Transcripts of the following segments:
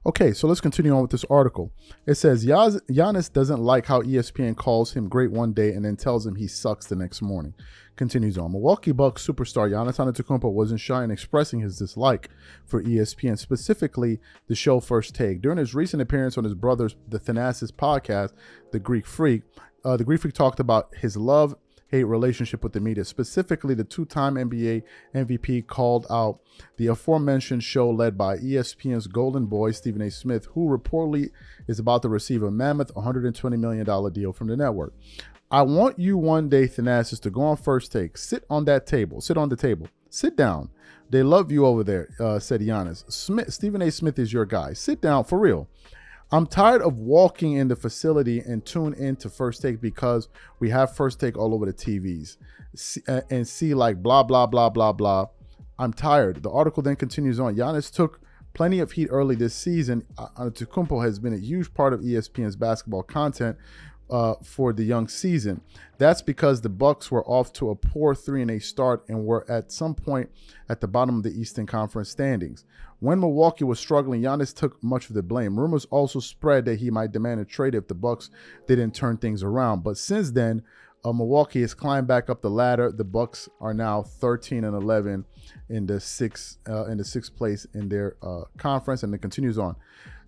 Okay, so let's continue on with this article. It says Giannis doesn't like how ESPN calls him great one day and then tells him he sucks the next morning. Continues on. Milwaukee Bucks superstar Giannis Antetokounmpo wasn't shy in expressing his dislike for ESPN, specifically the show First Take. During his recent appearance on his brother's The Thanasis podcast, The Greek Freak talked about his love-hate relationship with the media. Specifically, the two-time NBA MVP called out the aforementioned show led by ESPN's golden boy, Stephen A. Smith, who reportedly is about to receive a mammoth $120 million deal from the network. I want you one day, Thanasis, to go on First Take. Sit on the table. Sit down. They love you over there, said Giannis. Stephen A. Smith is your guy. Sit down, for real. I'm tired of walking in the facility and tune into First Take because we have First Take all over the TVs and see like blah, blah, blah, blah, blah. I'm tired. The article then continues on. Giannis took plenty of heat early this season. Antetokounmpo has been a huge part of ESPN's basketball content for the young season. That's because the Bucks were off to a poor 3-8 start and were at some point at the bottom of the Eastern Conference standings. When Milwaukee was struggling, Giannis took much of the blame. Rumors also spread that he might demand a trade if the Bucks didn't turn things around. But since then, Milwaukee has climbed back up the ladder. The Bucks are now 13-11 in the sixth place in their conference, and it continues on.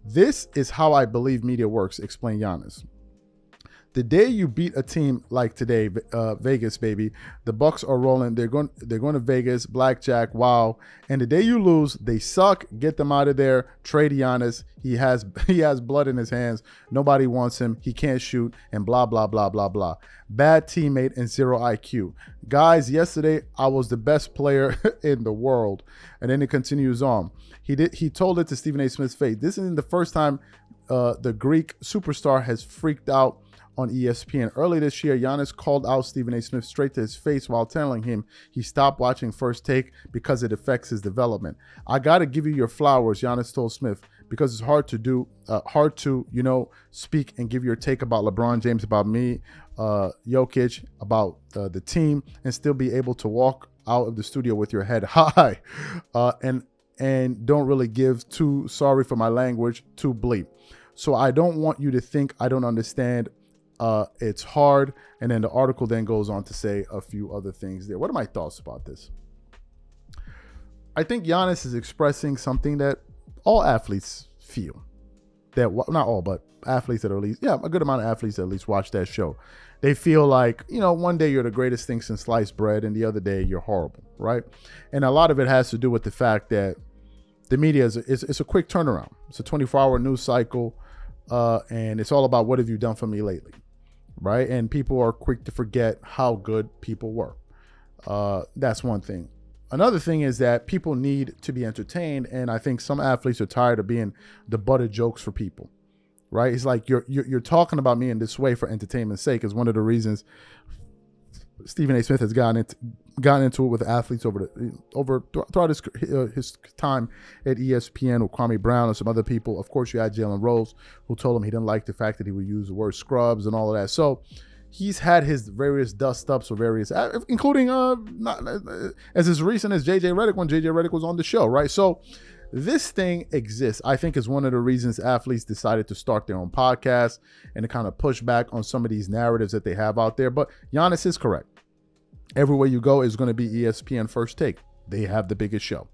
This is how I believe media works, explained Giannis. The day you beat a team like today, Vegas, baby, the Bucks are rolling. They're going to Vegas, blackjack, wow. And the day you lose, they suck. Get them out of there. Trade Giannis. He has blood in his hands. Nobody wants him. He can't shoot, and blah blah blah blah blah. Bad teammate and zero IQ. Guys, yesterday I was the best player in the world. And then it continues on. He told it to Stephen A. Smith's face. This isn't the first time the Greek superstar has freaked out on ESPN. Early this year, Giannis called out Stephen A. Smith straight to his face while telling him he stopped watching First Take because it affects his development. I got to give you your flowers, Giannis told Smith, because it's hard to speak and give your take about LeBron James, about me, Jokic, about the team, and still be able to walk out of the studio with your head high and don't really give too, sorry for my language, too bleep. So I don't want you to think I don't understand. It's hard. And then the article then goes on to say a few other things there. What are my thoughts about this? I think Giannis is expressing something that all athletes feel. That not all, but athletes that are at least, a good amount of athletes that at least watch that show. They feel like, one day you're the greatest thing since sliced bread and the other day you're horrible, right? And a lot of it has to do with the fact that the media is a quick turnaround. It's a 24-hour news cycle, and it's all about what have you done for me lately, right? And people are quick to forget how good people were. That's one thing. Another thing is that people need to be entertained, and I think some athletes are tired of being the butt of jokes for people, right? It's like you're talking about me in this way for entertainment's sake is one of the reasons Stephen A. Smith has gotten into it with athletes throughout his time at ESPN with Kwame Brown and some other people. Of course, you had Jalen Rose, who told him he didn't like the fact that he would use the word scrubs and all of that. So he's had his various dust-ups or various, including as recent as JJ Redick when JJ Redick was on the show, right? So this thing exists. I think is one of the reasons athletes decided to start their own podcast and to kind of push back on some of these narratives that they have out there. But Giannis is correct. Everywhere you go is going to be ESPN First Take. They have the biggest show.